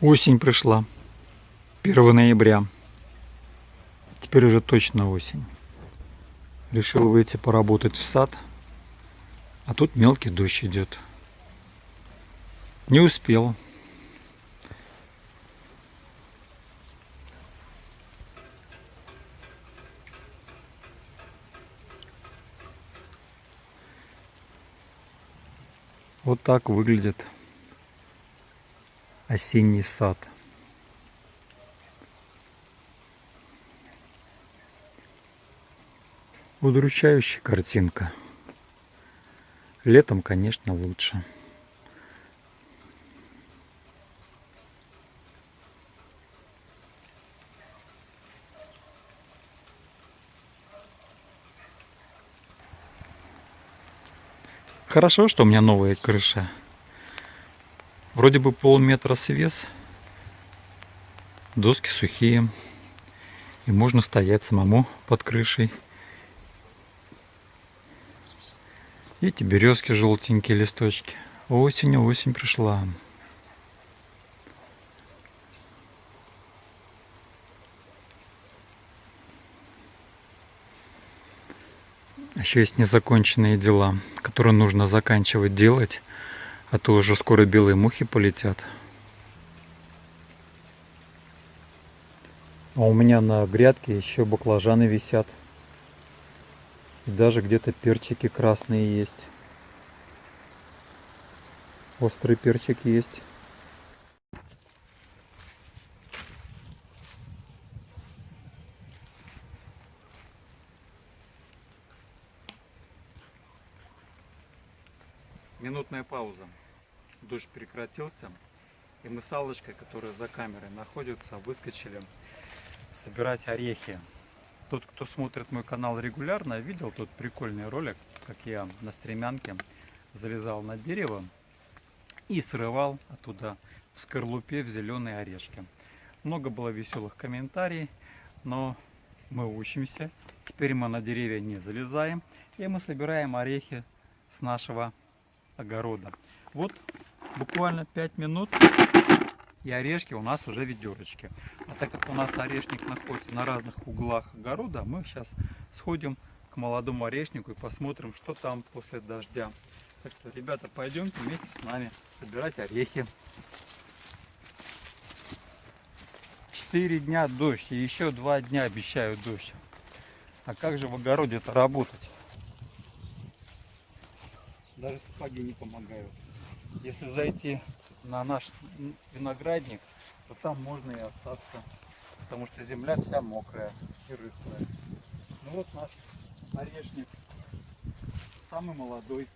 Осень пришла. 1 ноября. Теперь уже точно осень. Решил выйти поработать в сад. А тут мелкий дождь идет. Не успел. Вот так выглядит осенний сад. Удручающая картинка. Летом, конечно, лучше. Хорошо, что у меня новая крыша. Вроде бы полметра свес. Доски сухие. И можно стоять самому под крышей. Эти березки желтенькие листочки. Осень пришла. Еще есть незаконченные дела, которые нужно заканчивать делать, а то уже скоро белые мухи полетят. А у меня на грядке еще баклажаны висят. И даже где-то перчики красные есть. Острый перчик есть. Минутная пауза. Дождь прекратился. И мы с Аллочкой, которая за камерой находится, выскочили собирать орехи. Тот, кто смотрит мой канал регулярно, видел тот прикольный ролик, как я на стремянке залезал на дерево и срывал оттуда в скорлупе в зеленые орешки. Много было веселых комментариев, но мы учимся. Теперь мы на деревья не залезаем, и мы собираем орехи с нашего огорода. Вот буквально 5 минут, и орешки у нас уже в ведерочке. А так как у нас орешник находится на разных углах огорода, мы сейчас сходим к молодому орешнику и посмотрим, что там после дождя. Так что, ребята, пойдемте вместе с нами собирать орехи. 4 дня дождь, и еще 2 дня обещают дождь. А как же в огороде-то работать? Даже сапоги не помогают. Если зайти на наш виноградник, то там можно и остаться, потому что земля вся мокрая и рыхлая. Ну вот наш орешник, самый молодой.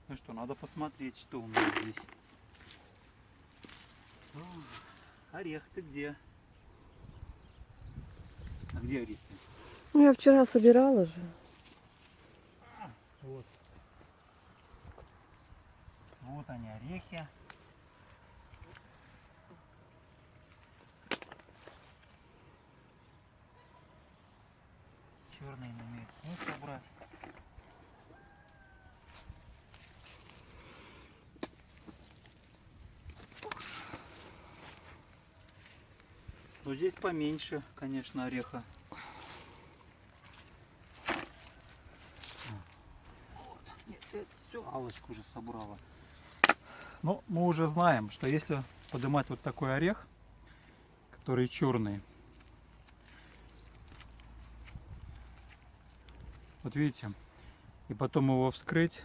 Ну что, надо посмотреть, что у нас здесь. Орех, ты где? А где орехи? Ну, я вчера собирала же. Вот. Вот они, орехи. Черные не имеет смысла брать. Но здесь поменьше, конечно, ореха. Все, Аллочка уже собрала. Но мы уже знаем, что если поднимать вот такой орех, который черный, вот видите, и потом его вскрыть,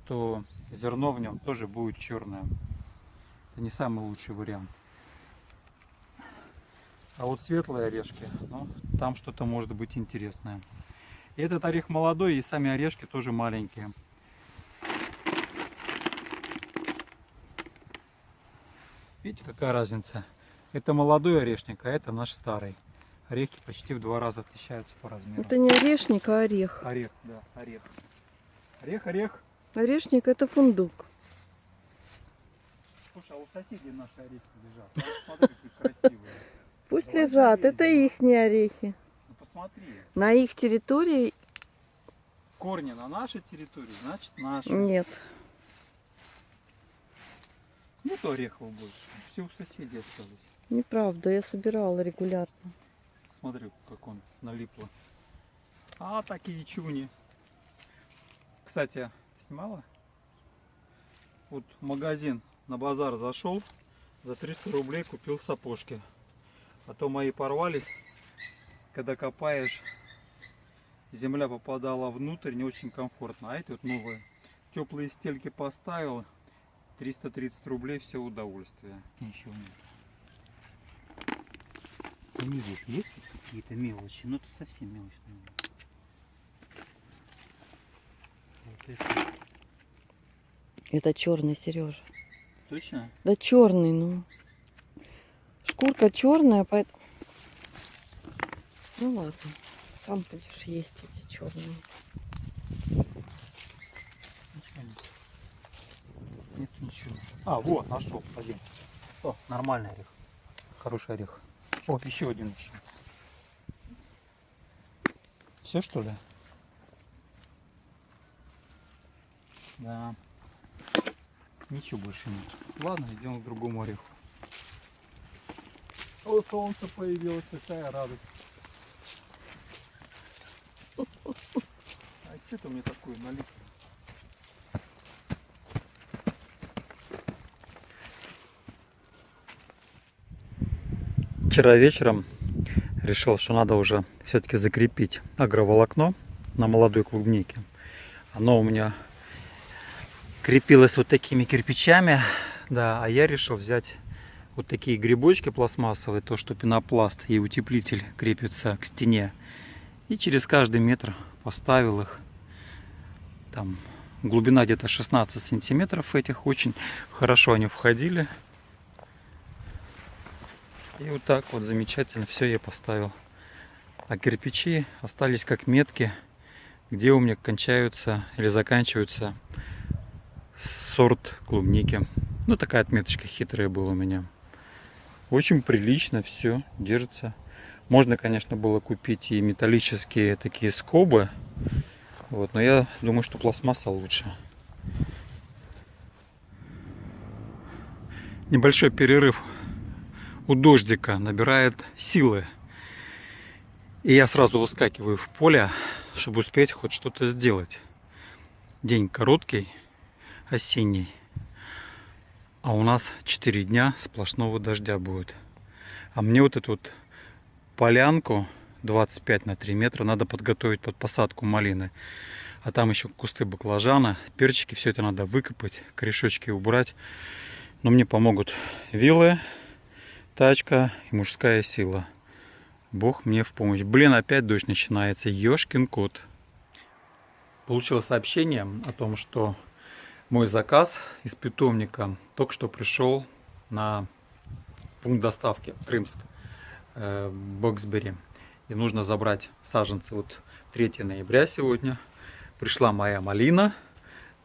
то зерно в нем тоже будет черное. Это не самый лучший вариант. А вот светлые орешки, ну, там что-то может быть интересное. И этот орех молодой, и сами орешки тоже маленькие. Видите, какая разница? Это молодой орешник, а это наш старый. Орехи почти в 2 раза отличаются по размеру. Это не орешник, а орех. Орех, да, орех. Орех. Орешник — это фундук. Слушай, а у соседей наши орехи лежат. Вот смотри, какие красивые. Пусть Давай лежат, заедем. это ихние орехи. Ну посмотри. На их территории Корни на нашей территории, значит наши. нет. Нету орехов больше. Все у соседей остались. Неправда, я собирала регулярно. Смотри, как он налипло. А, такие чуни. Кстати, снимала? Вот в магазин на базар зашел, за 300 рублей купил сапожки. А то мои порвались. Когда копаешь, земля попадала внутрь, не очень комфортно. А эти вот новые. Теплые стельки поставил, 330 рублей, все удовольствие. Ничего нет. Ты не видишь, есть тут какие-то мелочи, но это совсем мелочные. Вот это. Это черный, Сережа. Точно? Да черный, ну. Шкурка черная, поэтому. Ну ладно. Сам будешь есть эти черные. Ничего нет. Нет ничего. А, вот, нашел. Один. О, нормальный орех. Хороший орех. О, еще один еще. Все, что ли? Да. Ничего больше нет. Ладно, идем к другому ореху. О, солнце появилось, какая радость. А что-то мне такое налито? Вчера вечером решил, что надо уже все-таки закрепить агроволокно на молодой клубнике. Оно у меня крепилось вот такими кирпичами, да, а я решил взять вот такие грибочки пластмассовые, то что пенопласт и утеплитель крепится к стене, и через каждый метр поставил их. Там глубина где-то 16 сантиметров этих, очень хорошо они входили. И вот так вот замечательно все я поставил. А кирпичи остались как метки, где у меня кончаются или заканчиваются сорт клубники. Ну, такая отметочка хитрая была у меня. Очень прилично все держится. Можно, конечно, было купить и металлические такие скобы. Вот, но я думаю, что пластмасса лучше. Небольшой перерыв у дождика набирает силы. И я сразу выскакиваю в поле, чтобы успеть хоть что-то сделать. День короткий, осенний. А у нас 4 дня сплошного дождя будет. А мне вот эту вот полянку 25 на 3 метра надо подготовить под посадку малины. А там еще кусты баклажана, перчики. Все это надо выкопать, корешочки убрать. Но мне помогут вилы, тачка и мужская сила. Бог мне в помощь. Блин, опять дождь начинается. Ёшкин кот. Получил сообщение о том, что мой заказ из питомника только что пришел на пункт доставки Крымск, Боксбери. И нужно забрать саженцы. Вот 3 ноября сегодня. Пришла моя малина.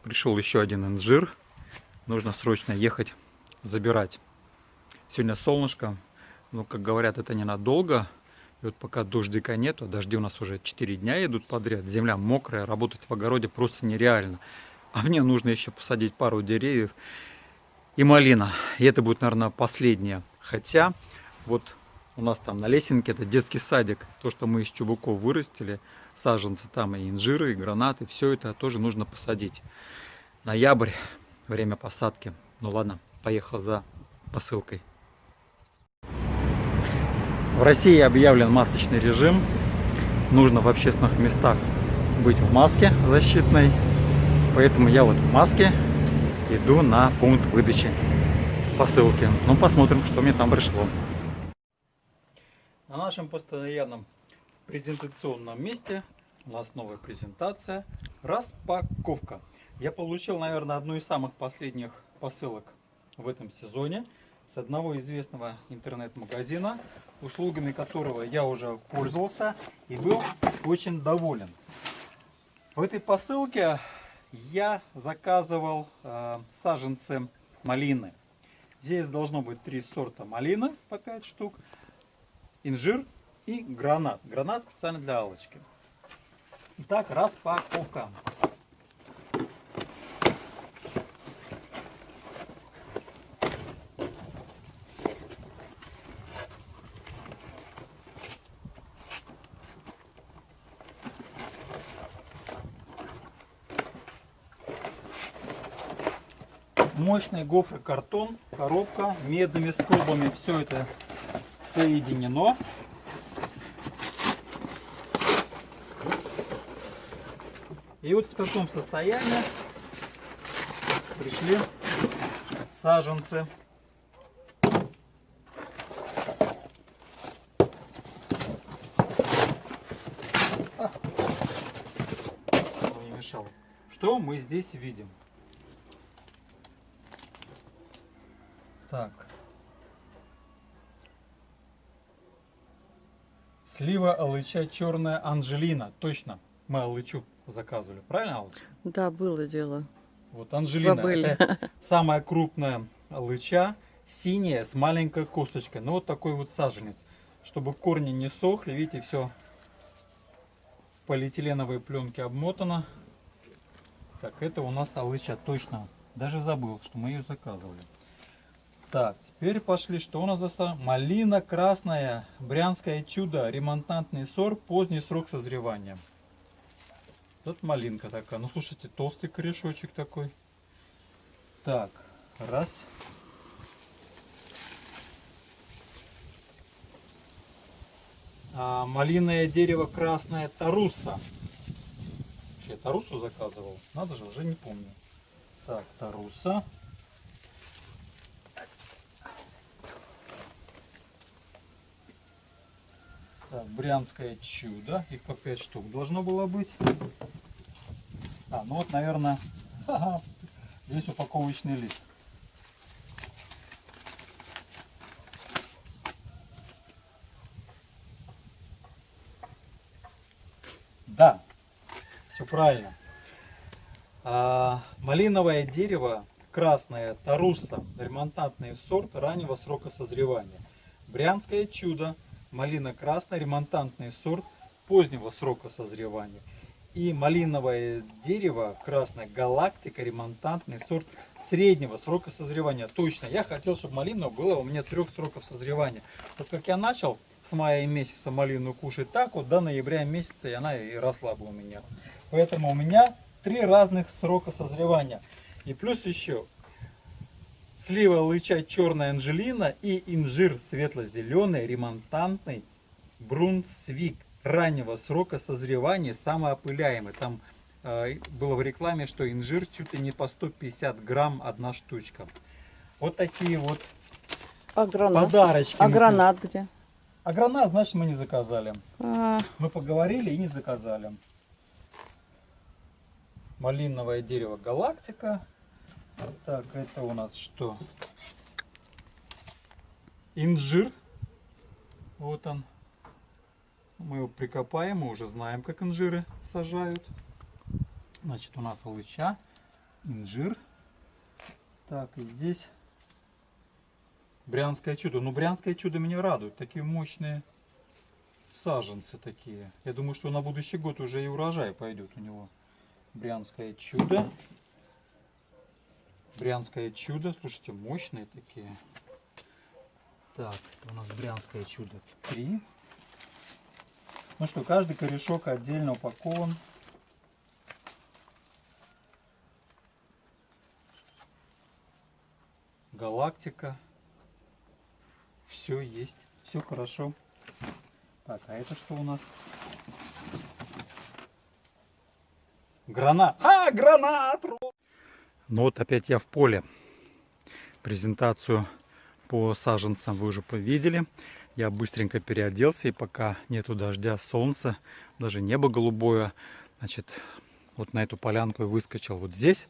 Пришел еще один инжир. Нужно срочно ехать забирать. Сегодня солнышко. Но, как говорят, это ненадолго. И вот пока дождика нету, дожди у нас уже 4 дня идут подряд. Земля мокрая, работать в огороде просто нереально. А мне нужно еще посадить пару деревьев и малина. И это будет, наверное, последнее. Хотя вот у нас там на лесенке это детский садик. То, что мы из чубуков вырастили, саженцы там и инжиры, и гранаты, все это тоже нужно посадить. Ноябрь, время посадки. Ну ладно, поехал за посылкой. В России объявлен масочный режим. Нужно в общественных местах быть в маске защитной. Поэтому я вот в маске иду на пункт выдачи посылки. Ну, посмотрим, что мне там пришло. На нашем постоянном презентационном месте у нас новая презентация. Распаковка. Я получил, наверное, одну из самых последних посылок в этом сезоне с одного известного интернет-магазина, услугами которого я уже пользовался и был очень доволен. В этой посылке я заказывал саженцы малины. Здесь должно быть 3 сорта малины по 5 штук, инжир и гранат. Гранат специально для Аллочки. Итак, распаковка. Мощный гофрокартон, коробка, медными скобами, все это соединено. И вот в таком состоянии пришли саженцы. Чтобы не мешало. Что мы здесь видим? Так. Слива алыча черная Анжелина. Точно. Мы алычу заказывали. Правильно, Алыч? Да, было дело. Вот Анжелина. Забыли. Это самая крупная алыча. Синяя с маленькой косточкой. Ну вот такой вот саженец. Чтобы корни не сохли. Видите, все в полиэтиленовой пленке обмотано. Так, это у нас алыча. Точно. Даже забыл, что мы ее заказывали. Так, теперь пошли, что у нас за малина красная, брянское чудо, ремонтантный сорт, поздний срок созревания. Вот малинка такая, ну слушайте, толстый корешочек такой. Так, раз. Малиное дерево красное Таруса. Вообще, Тарусу заказывал, надо же, уже не помню. Так, Таруса. Так, брянское чудо. Их по 5 штук должно было быть. Ну вот, наверное, здесь упаковочный лист. Да, все правильно. Малиновое дерево красное Таруса, ремонтантный сорт раннего срока созревания. Брянское чудо. Малина красная, ремонтантный сорт позднего срока созревания. И малиновое дерево красная галактика, ремонтантный сорт среднего срока созревания. Точно, я хотел, чтобы малина была у меня 3 сроков созревания. Вот как я начал с мая месяца малину кушать, так вот до ноября месяца и она и росла бы у меня. Поэтому у меня 3 разных срока созревания. И плюс еще слива алыча черная Анжелина и инжир светло-зеленый ремонтантный Брунсвик раннего срока созревания, самоопыляемый. Там было в рекламе, что инжир чуть ли не по 150 грамм одна штучка. Вот такие вот подарочки. А гранат где? А гранат, значит, мы не заказали. Мы поговорили и не заказали. Малиновое дерево галактика. Так, это у нас что? Инжир. Вот он. Мы его прикопаем, мы уже знаем, как инжиры сажают. Значит, у нас алыча, инжир. Так, и здесь брянское чудо. Ну, брянское чудо меня радует. Такие мощные саженцы такие. Я думаю, что на будущий год уже и урожай пойдет у него. Брянское чудо. Брянское чудо. Слушайте, мощные такие. Так, это у нас брянское чудо 3. Ну что, каждый корешок отдельно упакован. Галактика. Все есть. Все хорошо. Так, а это что у нас? Гранат. Гранат! Ну вот опять я в поле. Презентацию по саженцам вы уже видели. Я быстренько переоделся, и пока нету дождя, солнца, даже небо голубое, значит, вот на эту полянку я выскочил. Вот здесь,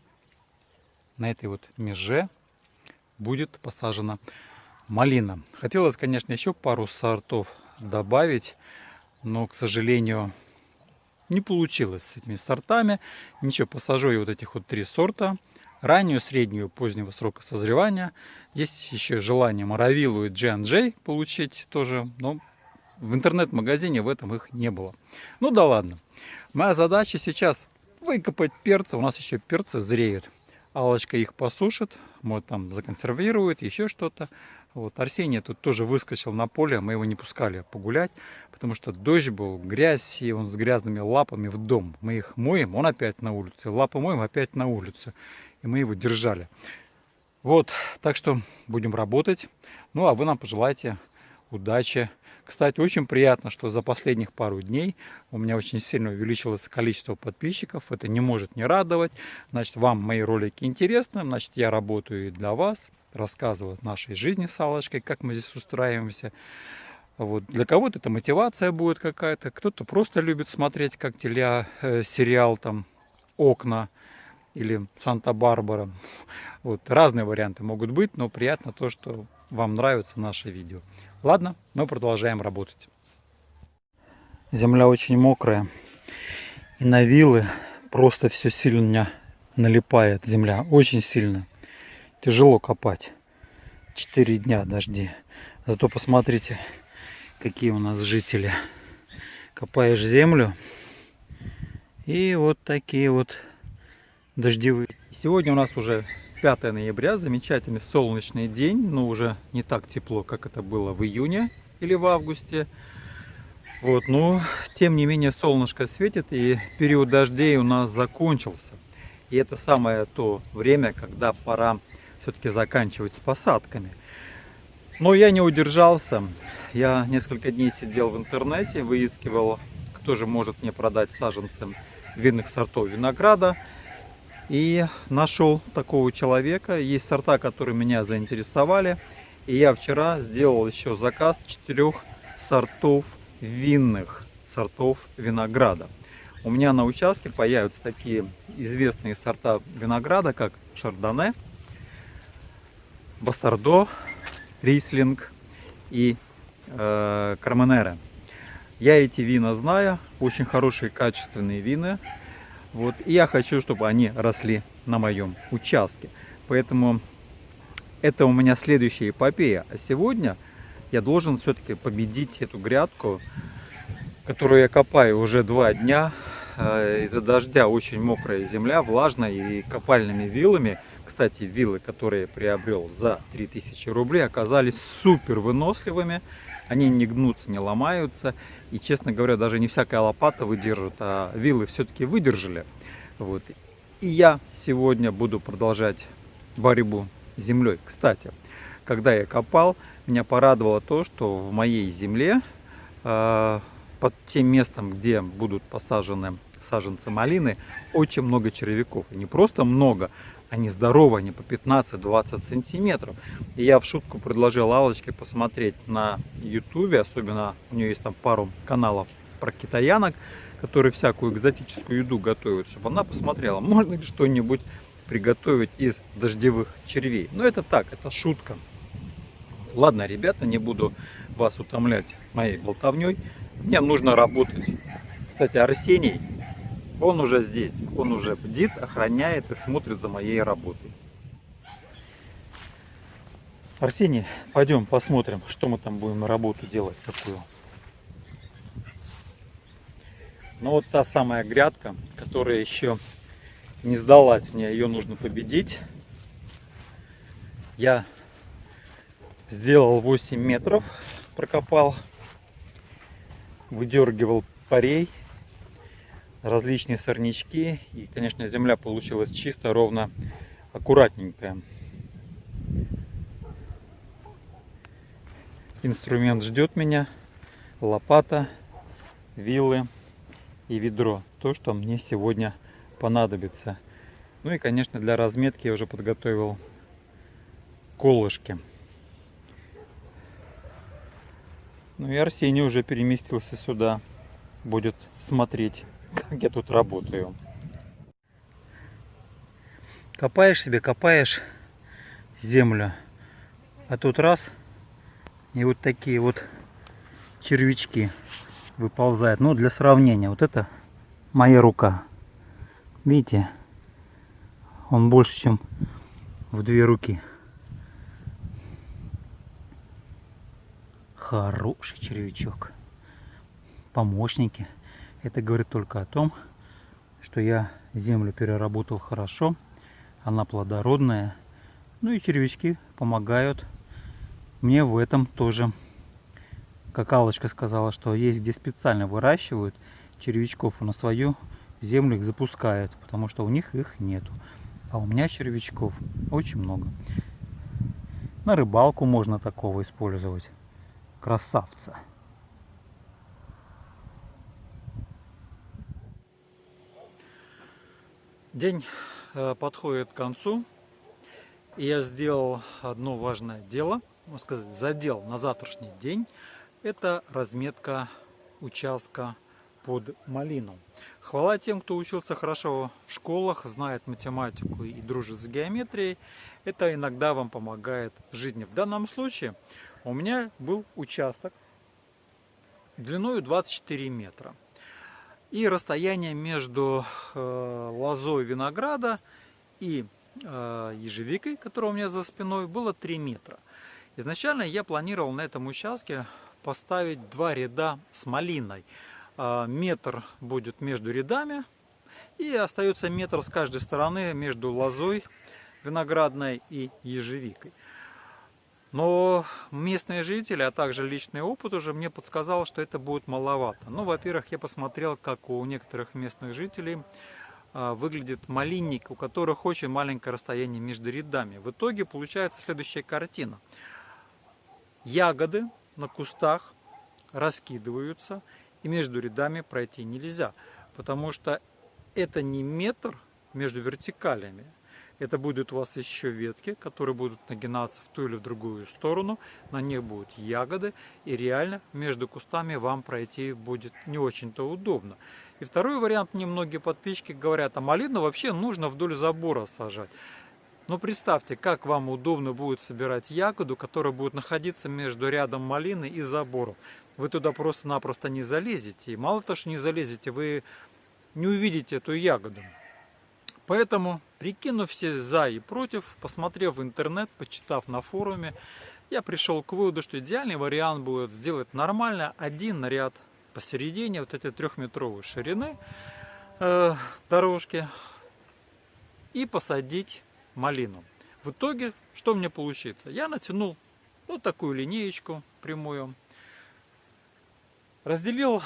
на этой вот меже, будет посажена малина. Хотелось, конечно, еще пару сортов добавить, но, к сожалению, не получилось с этими сортами. Ничего, посажу я вот этих вот 3 сорта. Раннюю, среднюю, позднего срока созревания. Есть еще желание Моровилу и G&J получить тоже, но в интернет-магазине в этом их не было. Ну да ладно. Моя задача сейчас выкопать перцы. У нас еще перцы зреют. Аллочка их посушит, может там законсервирует, еще что-то. Вот Арсений тут тоже выскочил на поле, мы его не пускали погулять, потому что дождь был, грязь, и он с грязными лапами в дом. Мы их моем, он опять на улице, лапы моем, опять на улицу. И мы его держали. Вот, так что будем работать. Ну, а вы нам пожелайте удачи. Кстати, очень приятно, что за последних пару дней у меня очень сильно увеличилось количество подписчиков. Это не может не радовать. Значит, вам мои ролики интересны. Значит, я работаю и для вас. Рассказываю о нашей жизни с Аллочкой, как мы здесь устраиваемся. Вот. Для кого-то это мотивация будет какая-то. Кто-то просто любит смотреть, как сериал там «Окна» или «Санта-Барбара». Вот. Разные варианты могут быть, но приятно то, что вам нравятся наши видео. Ладно, мы продолжаем работать. Земля очень мокрая. И на вилы просто все сильно налипает земля. Очень сильно. Тяжело копать. 4 дня дожди. Зато посмотрите, какие у нас жители. Копаешь землю. И вот такие вот дождевые. Сегодня у нас уже 5 ноября, замечательный солнечный день, но уже не так тепло, как это было в июне или в августе. Вот, но тем не менее солнышко светит, и период дождей у нас закончился. И это самое то время, когда пора все-таки заканчивать с посадками. Но я не удержался. Я несколько дней сидел в интернете, выискивал, кто же может мне продать саженцы винных сортов винограда. И нашел такого человека. Есть сорта, которые меня заинтересовали. И я вчера сделал еще заказ 4 сортов винных сортов винограда. У меня на участке появятся такие известные сорта винограда, как Шардоне, Бастардо, Рислинг и Карменере. Я эти вина знаю. Очень хорошие, качественные вина. Вот, и я хочу, чтобы они росли на моем участке. Поэтому это у меня следующая эпопея. А сегодня я должен все-таки победить эту грядку, которую я копаю уже 2 дня. Из-за дождя очень мокрая земля, влажная, и копальными вилами. Кстати, вилы, которые я приобрел за 3000 рублей, оказались супер выносливыми. Они не гнутся, не ломаются. И, честно говоря, даже не всякая лопата выдержит, а вилы все-таки выдержали. Вот. И я сегодня буду продолжать борьбу с землей. Кстати, когда я копал, меня порадовало то, что в моей земле, под тем местом, где будут посажены саженцы малины, очень много червяков. И не просто много, они здоровые, они по 15-20 сантиметров. И я в шутку предложил Аллочке посмотреть на ютубе, особенно у нее есть там пару каналов про китаянок, которые всякую экзотическую еду готовят, чтобы она посмотрела, можно ли что-нибудь приготовить из дождевых червей. Но это так, это шутка. Ладно, ребята, не буду вас утомлять моей болтовней. Мне нужно работать. Кстати, Арсений, он уже здесь, он уже бдит, охраняет и смотрит за моей работой. Арсений, пойдем посмотрим, что мы там будем работу делать, какую. Ну вот та самая грядка, которая еще не сдалась мне, ее нужно победить. Я сделал 8 метров, прокопал, выдергивал парей, различные сорнячки, и, конечно, земля получилась чисто, ровно, аккуратненькая. Инструмент ждет меня, лопата, вилы и ведро, то, что мне сегодня понадобится. Ну и, конечно, для разметки я уже подготовил колышки. Ну и Арсений уже переместился сюда, будет смотреть, как я тут работаю. Копаешь себе, копаешь землю, а тут раз, и вот такие вот червячки выползают. Ну, для сравнения, вот это моя рука. Видите, он больше, чем в 2 руки. Хороший червячок. Помощники. Это говорит только о том, что я землю переработал хорошо. Она плодородная. Ну и червячки помогают мне в этом тоже. Как Аллочка сказала, что есть где специально выращивают червячков, и на свою землю их запускают, потому что у них их нету. А у меня червячков очень много. На рыбалку можно такого использовать. Красавца. День подходит к концу. И я сделал одно важное дело, можно сказать, задел на завтрашний день. Это разметка участка под малину. Хвала тем, кто учился хорошо в школах, знает математику и дружит с геометрией. Это иногда вам помогает в жизни. В данном случае у меня был участок длиной 24 метра. И расстояние между лозой винограда и ежевикой, которая у меня за спиной, было 3 метра. Изначально я планировал на этом участке поставить 2 ряда с малиной. Метр будет между рядами и остается метр с каждой стороны между лозой виноградной и ежевикой. Но местные жители, а также личный опыт уже мне подсказал, что это будет маловато. Ну, во-первых, я посмотрел, как у некоторых местных жителей выглядит малинник, у которых очень маленькое расстояние между рядами. В итоге получается следующая картина. Ягоды на кустах раскидываются, и между рядами пройти нельзя, потому что это не метр между вертикалями. Это будут у вас еще ветки, которые будут нагинаться в ту или в другую сторону. На них будут ягоды. И реально между кустами вам пройти будет не очень-то удобно. И второй вариант, мне многие подписчики говорят, а малину вообще нужно вдоль забора сажать. Но представьте, как вам удобно будет собирать ягоду, которая будет находиться между рядом малины и забором. Вы туда просто-напросто не залезете. И мало того, что не залезете, вы не увидите эту ягоду. Поэтому, прикинув все за и против, посмотрев в интернет, почитав на форуме, я пришел к выводу, что идеальный вариант будет сделать нормально один ряд посередине вот этой 3-метровой ширины дорожки и посадить малину. В итоге, что мне получится? Я натянул вот такую линеечку прямую, разделил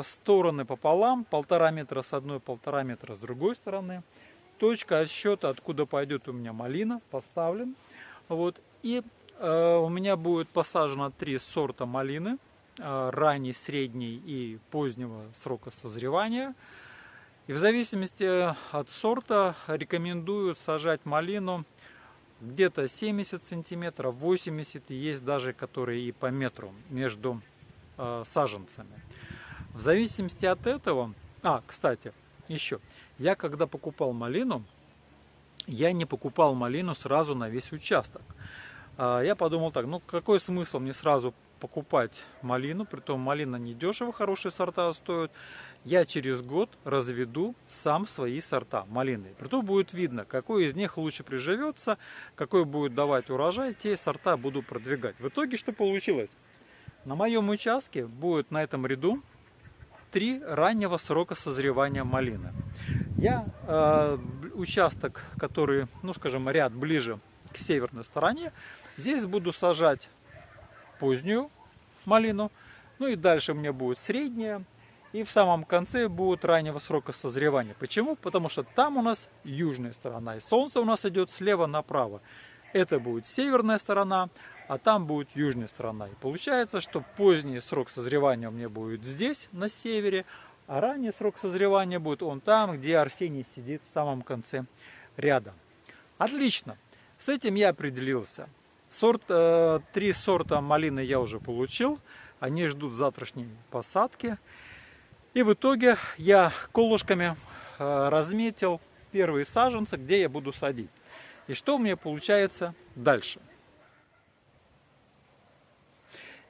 стороны пополам, 1,5 метра с одной, 1,5 метра с другой стороны. Точка отсчета, откуда пойдет у меня малина, поставлен. Вот. И у меня будет посажено 3 сорта малины. Ранний, средний и позднего срока созревания. И в зависимости от сорта рекомендуют сажать малину где-то 70 сантиметров, 80, есть даже которые и по метру между саженцами. В зависимости от этого... кстати, еще. Я когда покупал малину, я не покупал малину сразу на весь участок. Я подумал так, ну какой смысл мне сразу покупать малину, притом малина недешево, хорошие сорта стоят. Я через год разведу сам свои сорта малины. Притом будет видно, какой из них лучше приживется, какой будет давать урожай, те сорта буду продвигать. В итоге что получилось? На моем участке будет на этом ряду 3 раннего срока созревания малины. Я участок, который, ну скажем, ряд ближе к северной стороне, здесь буду сажать позднюю малину, ну и дальше у меня будет средняя, и в самом конце будет раннего срока созревания. Почему? Потому что там у нас южная сторона, и солнце у нас идет слева направо. Это будет северная сторона, а там будет южная сторона. И получается, что поздний срок созревания у меня будет здесь, на севере, а ранний срок созревания будет он там, где Арсений сидит в самом конце ряда. Отлично, с этим я определился. 3 сорта малины я уже получил, они ждут завтрашней посадки. И в итоге я колышками разметил первые саженцы, где я буду садить. И что у меня получается дальше?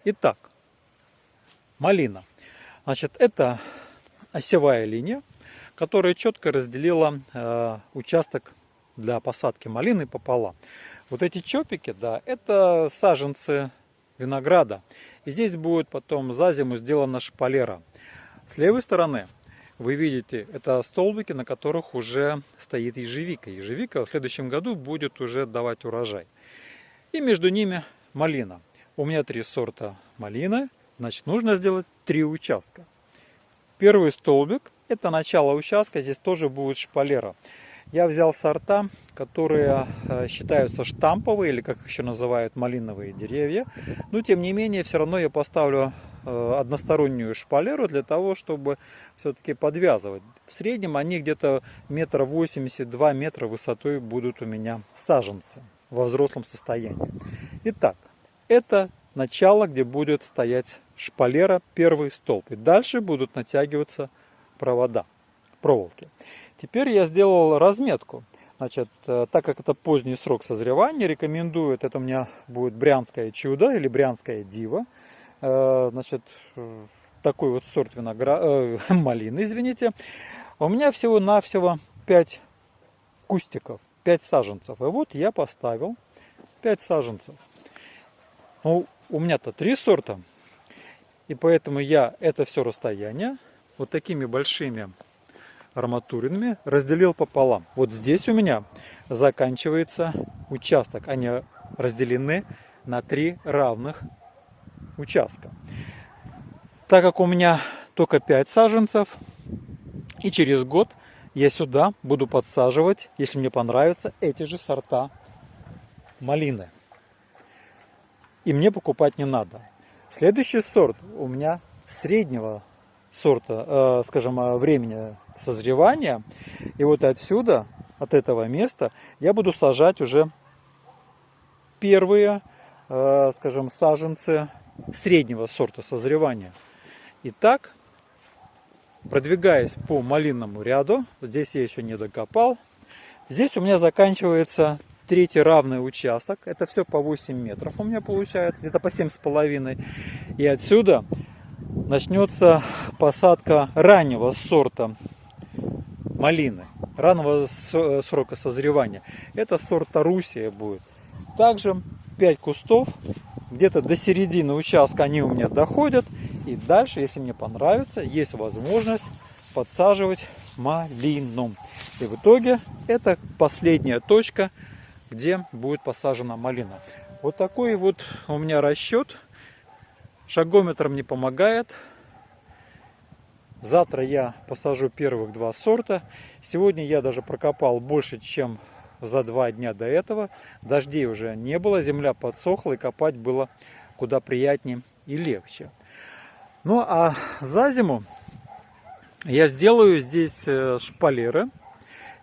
Итак, малина. Значит, это осевая линия, которая четко разделила участок для посадки малины пополам. Вот эти чопики, да, это саженцы винограда. И здесь будет потом за зиму сделана шпалера. С левой стороны вы видите, это столбики, на которых уже стоит ежевика. Ежевика в следующем году будет уже давать урожай. И между ними малина. У меня 3 сорта малины, значит нужно сделать 3 участка. Первый столбик, это начало участка, здесь тоже будет шпалера. Я взял сорта, которые считаются штамповые, или как еще называют, малиновые деревья. Но тем не менее, все равно я поставлю одностороннюю шпалеру для того, чтобы все-таки подвязывать. В среднем они где-то 1,82 метра высотой будут у меня саженцы во взрослом состоянии. Итак, это начало, где будет стоять шпалера, первый столб. И дальше будут натягиваться проволоки. Теперь я сделал разметку. Значит, так как это поздний срок созревания, рекомендуют, это у меня будет брянское чудо или брянская дива. Значит, такой вот сорт малины, извините. У меня всего-навсего 5 кустиков, 5 саженцев. И вот я поставил 5 саженцев. Ну, у меня-то 3 сорта. И поэтому я это все расстояние вот такими большими арматуринами разделил пополам. Вот здесь у меня заканчивается участок. Они разделены на 3 равных участка. Так как у меня только 5 саженцев, и через год я сюда буду подсаживать, если мне понравятся, эти же сорта малины. И мне покупать не надо. Следующий сорт у меня среднего сорта, скажем, времени созревания. И вот отсюда, от этого места, я буду сажать уже первые, скажем, саженцы среднего сорта созревания. Итак, продвигаясь по малинному ряду, здесь я еще не докопал, здесь у меня заканчивается третий равный участок. Это все по 8 метров у меня получается, где-то по 7,5. И отсюда начнется посадка раннего сорта малины, раннего срока созревания. Это сорт Тарусия будет. Также 5 кустов, где-то до середины участка они у меня доходят. И дальше, если мне понравится, есть возможность подсаживать малину. И в итоге это последняя точка, где будет посажена малина. Вот такой вот у меня расчет. Шагометр мне помогает. Завтра я посажу первых 2 сорта. Сегодня я даже прокопал больше, чем за 2 дня до этого. Дождей уже не было, земля подсохла, и копать было куда приятнее и легче. Ну а за зиму я сделаю здесь шпалеры.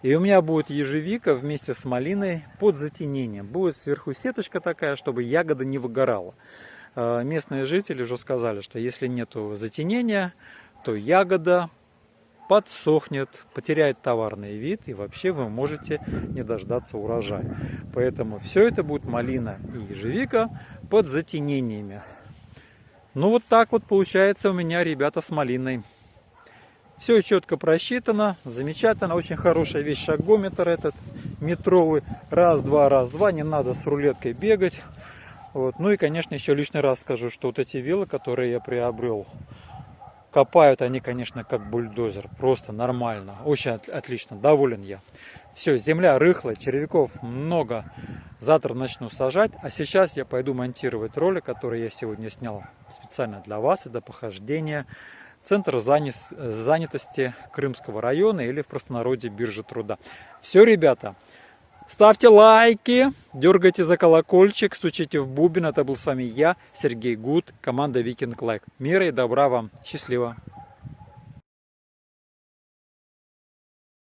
И у меня будет ежевика вместе с малиной под затенением. Будет сверху сеточка такая, чтобы ягода не выгорала. Местные жители уже сказали, что если нету затенения, то ягода подсохнет, потеряет товарный вид, и вообще вы можете не дождаться урожая. Поэтому все это будет малина и ежевика под затенениями. Ну вот так вот получается у меня, ребята, с малиной. Все четко просчитано, замечательно, очень хорошая вещь, шагометр этот метровый, раз-два, не надо с рулеткой бегать. Вот. Ну и, конечно, еще лишний раз скажу, что вот эти вилы, которые я приобрел, копают они, конечно, как бульдозер, просто нормально, очень отлично, доволен я. Все, земля рыхлая, червяков много, завтра начну сажать, а сейчас я пойду монтировать ролик, который я сегодня снял специально для вас и для похождения. Центр занятости Крымского района, или в простонародье биржа труда. Все, ребята, ставьте лайки, дергайте за колокольчик, стучите в бубен. Это был с вами я, Сергей Гуд, команда Викинг Лайк. Мира и добра вам. Счастливо.